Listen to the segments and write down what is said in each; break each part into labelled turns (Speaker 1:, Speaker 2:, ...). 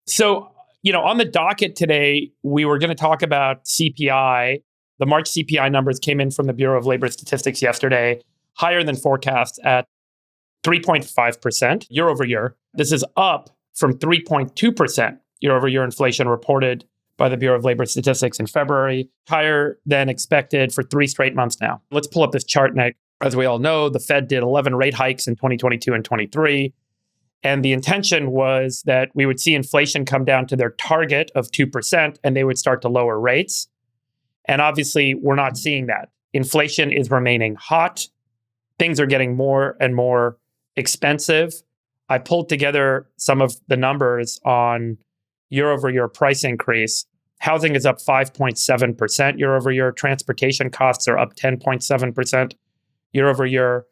Speaker 1: So, on the docket today, we were going to talk about CPI. The March CPI numbers came in from the Bureau of Labor Statistics yesterday, higher than forecast at 3.5% year over year. This is up from 3.2% year over year inflation reported by the Bureau of Labor Statistics in February, higher than expected for 3 straight months now. Let's pull up this chart, Nick. As we all know, the Fed did 11 rate hikes in 2022 and 23. And the intention was that we would see inflation come down to their target of 2% and they would start to lower rates. And obviously, we're not seeing that. Inflation is remaining hot. Things are getting more and more expensive. I pulled together some of the numbers on year over year price increase. Housing is up 5.7% year over year. Transportation costs are up 10.7% year over year.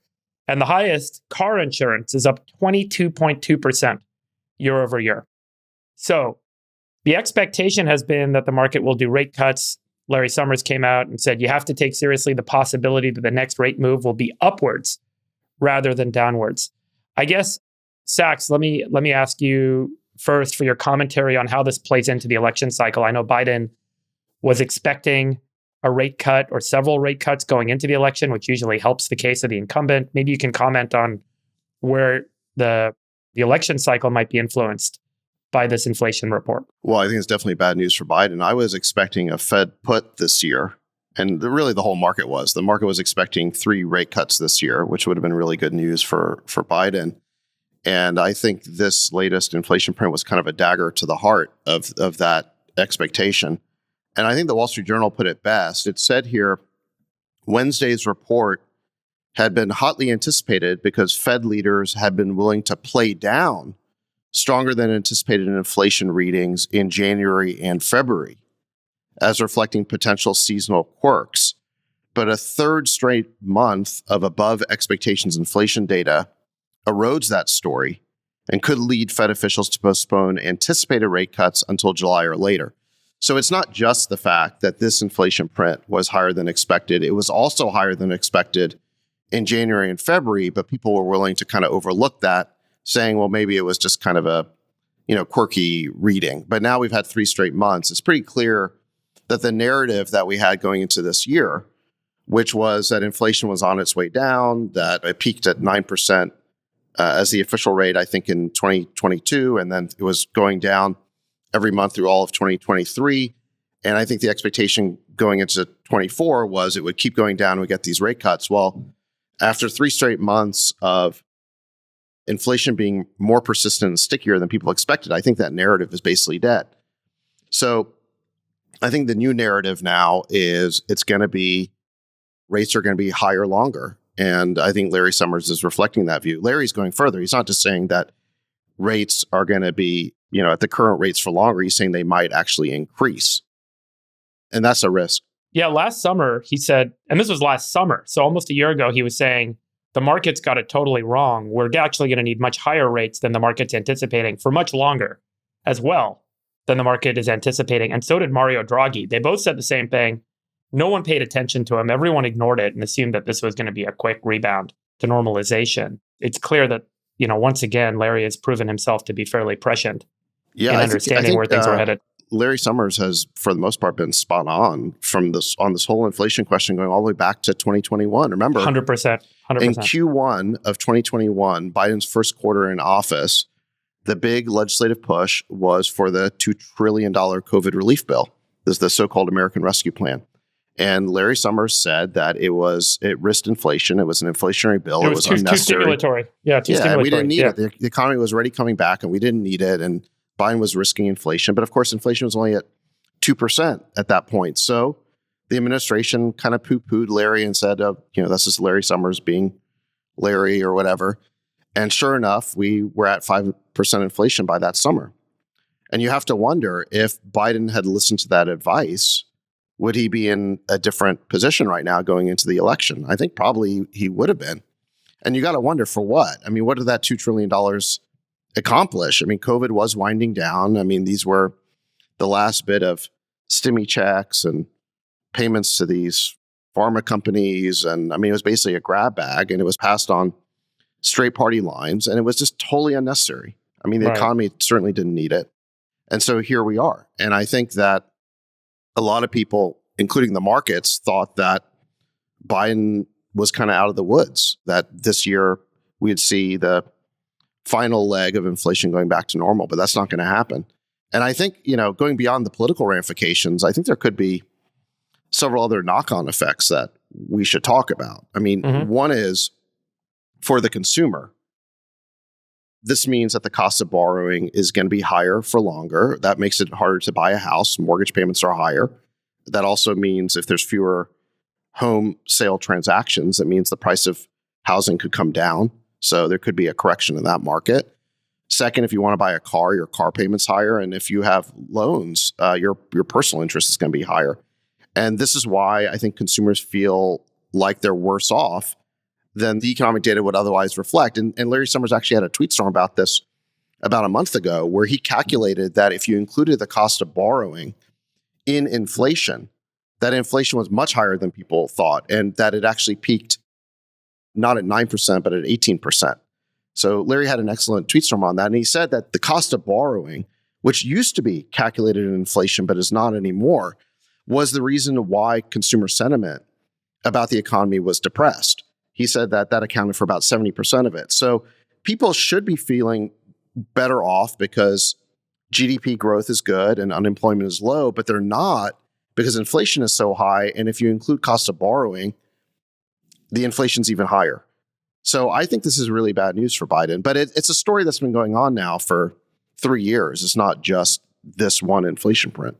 Speaker 1: And the highest, car insurance, is up 22.2% year over year. So the expectation has been that the market will do rate cuts. Larry Summers came out and said, you have to take seriously the possibility that the next rate move will be upwards rather than downwards. I guess, Sachs, let me ask you first for your commentary on how this plays into the election cycle. I know Biden was expecting a rate cut or several rate cuts going into the election, which usually helps the case of the incumbent. Maybe you can comment on where the election cycle might be influenced by this inflation report.
Speaker 2: Well, I think it's definitely bad news for Biden. I was expecting a Fed put this year, and really the whole market was. The market was expecting 3 rate cuts this year, which would have been really good news for Biden. And I think this latest inflation print was kind of a dagger to the heart of that expectation. And I think the Wall Street Journal put it best. It said here, Wednesday's report had been hotly anticipated because Fed leaders had been willing to play down stronger than anticipated inflation readings in January and February, as reflecting potential seasonal quirks. But a third straight month of above expectations inflation data erodes that story and could lead Fed officials to postpone anticipated rate cuts until July or later. So it's not just the fact that this inflation print was higher than expected. It was also higher than expected in January and February, but people were willing to kind of overlook that, saying, well, maybe it was just kind of a, quirky reading. But now we've had 3 straight months. It's pretty clear that the narrative that we had going into this year, which was that inflation was on its way down, that it peaked at 9% as the official rate, I think, in 2022, and then it was going down every month through all of 2023. And I think the expectation going into 24 was it would keep going down and we get these rate cuts. Well, after 3 straight months of inflation being more persistent and stickier than people expected, I think that narrative is basically dead. So I think the new narrative now is rates are going to be higher longer. And I think Larry Summers is reflecting that view. Larry's going further. He's not just saying that rates are going to be at the current rates for longer. He's saying they might actually increase. And that's a risk.
Speaker 1: Yeah, last summer, he said, and this was last summer, so almost a year ago, he was saying, the market's got it totally wrong. We're actually going to need much higher rates than the market's anticipating for much longer as well than the market is anticipating. And so did Mario Draghi. They both said the same thing. No one paid attention to him. Everyone ignored it and assumed that this was going to be a quick rebound to normalization. It's clear that, once again, Larry has proven himself to be fairly prescient in understanding where things are headed.
Speaker 2: Larry Summers has, for the most part, been spot on on this whole inflation question going all the way back to 2021. Remember,
Speaker 1: 100%.
Speaker 2: In Q1 of 2021, Biden's first quarter in office, the big legislative push was for the $2 trillion COVID relief bill. This is the so-called American Rescue Plan. And Larry Summers said that it risked inflation. It was an inflationary bill.
Speaker 1: It was too stimulatory. Yeah, too stimulatory.
Speaker 2: We didn't need it. The economy was already coming back, and we didn't need it. And Biden was risking inflation. But of course, inflation was only at 2% at that point. So the administration kind of poo-pooed Larry and said, this is Larry Summers being Larry or whatever. And sure enough, we were at 5% inflation by that summer. And you have to wonder, if Biden had listened to that advice, would he be in a different position right now going into the election? I think probably he would have been. And you got to wonder, for what? I mean, what did that $2 trillion accomplish? I mean, COVID was winding down. I mean, these were the last bit of stimmy checks and payments to these pharma companies. And I mean, it was basically a grab bag, and it was passed on straight party lines, and it was just totally unnecessary. I mean, the economy certainly didn't need it. And so here we are. And I think that a lot of people, including the markets, thought that Biden was kind of out of the woods, that this year we'd see the final leg of inflation going back to normal, but that's not going to happen. And I think, going beyond the political ramifications, I think there could be several other knock-on effects that we should talk about. I mean, one is for the consumer. This means that the cost of borrowing is going to be higher for longer. That makes it harder to buy a house. Mortgage payments are higher. That also means if there's fewer home sale transactions, it means the price of housing could come down. So there could be a correction in that market. Second, if you want to buy a car, your car payment's higher. And if you have loans, your personal interest is going to be higher. And this is why I think consumers feel like they're worse off than the economic data would otherwise reflect. And Larry Summers actually had a tweet storm about this about a month ago, where he calculated that if you included the cost of borrowing in inflation, that inflation was much higher than people thought, and that it actually peaked not at 9%, but at 18%. So Larry had an excellent tweet storm on that. And he said that the cost of borrowing, which used to be calculated in inflation, but is not anymore, was the reason why consumer sentiment about the economy was depressed. He said that accounted for about 70% of it. So people should be feeling better off because GDP growth is good and unemployment is low, but they're not because inflation is so high. And if you include cost of borrowing, the inflation's even higher. So I think this is really bad news for Biden. But it's a story that's been going on now for 3 years. It's not just this one inflation print.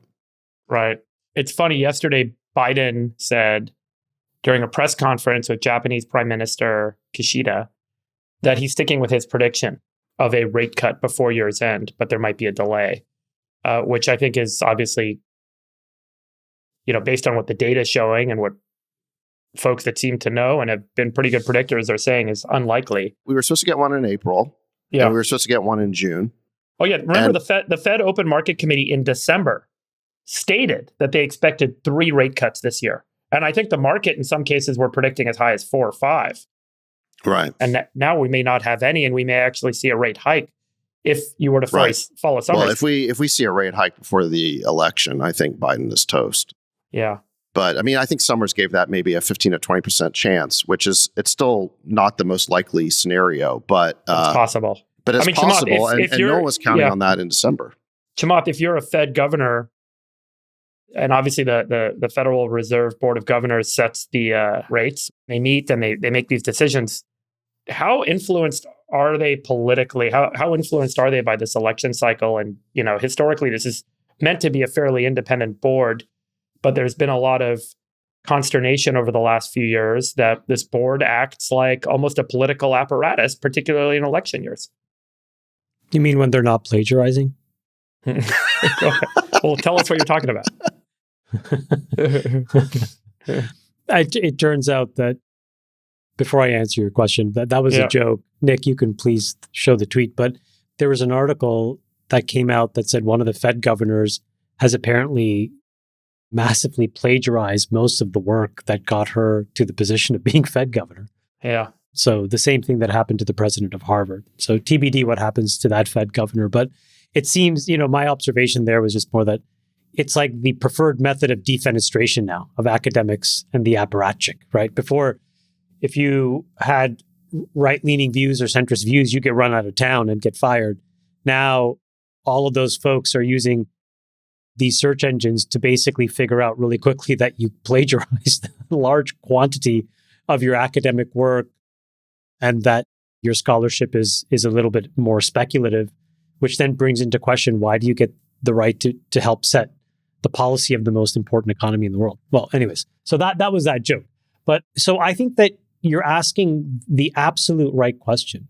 Speaker 1: Right. It's funny. Yesterday, Biden said during a press conference with Japanese Prime Minister Kishida that he's sticking with his prediction of a rate cut before year's end, but there might be a delay, which I think is obviously, based on what the data is showing and what folks that seem to know and have been pretty good predictors are saying is unlikely.
Speaker 2: We were supposed to get one in April.
Speaker 1: Yeah.
Speaker 2: And we were supposed to get one in June.
Speaker 1: Oh, yeah. Remember, the Fed Open Market Committee in December stated that they expected 3 rate cuts this year. And I think the market in some cases were predicting as high as 4 or 5.
Speaker 2: Right.
Speaker 1: And now we may not have any, and we may actually see a rate hike if you were to follow Summers.
Speaker 2: Well, if we see a rate hike before the election, I think Biden is toast.
Speaker 1: Yeah.
Speaker 2: But I mean, I think Summers gave that maybe a 15 to 20% chance, it's still not the most likely scenario, but
Speaker 1: it's possible.
Speaker 2: But it's possible,
Speaker 1: Chamath,
Speaker 2: and no one was counting on that in December.
Speaker 1: Chamath, if you're a Fed governor, and obviously the Federal Reserve Board of Governors sets the rates, they meet and they make these decisions. How influenced are they politically? How influenced are they by this election cycle? And, historically, this is meant to be a fairly independent board, but there's been a lot of consternation over the last few years that this board acts like almost a political apparatus, particularly in election years.
Speaker 3: You mean when they're not plagiarizing?
Speaker 1: Well, tell us what you're talking about.
Speaker 3: It turns out that, before I answer your question, that was a joke. Nick, you can please show the tweet, but there was an article that came out that said one of the Fed governors has apparently massively plagiarized most of the work that got her to the position of being Fed governor.
Speaker 1: Yeah.
Speaker 3: So the same thing that happened to the president of Harvard. So TBD what happens to that Fed governor. But it seems, my observation there was just more that it's like the preferred method of defenestration now of academics and the apparatchik, right? Before, if you had right-leaning views or centrist views, you get run out of town and get fired. Now, all of those folks are using these search engines to basically figure out really quickly that you plagiarized a large quantity of your academic work and that your scholarship is a little bit more speculative, which then brings into question, why do you get the right to help set the policy of the most important economy in the world? Well, anyways, so that was that joke. But so I think that you're asking the absolute right question.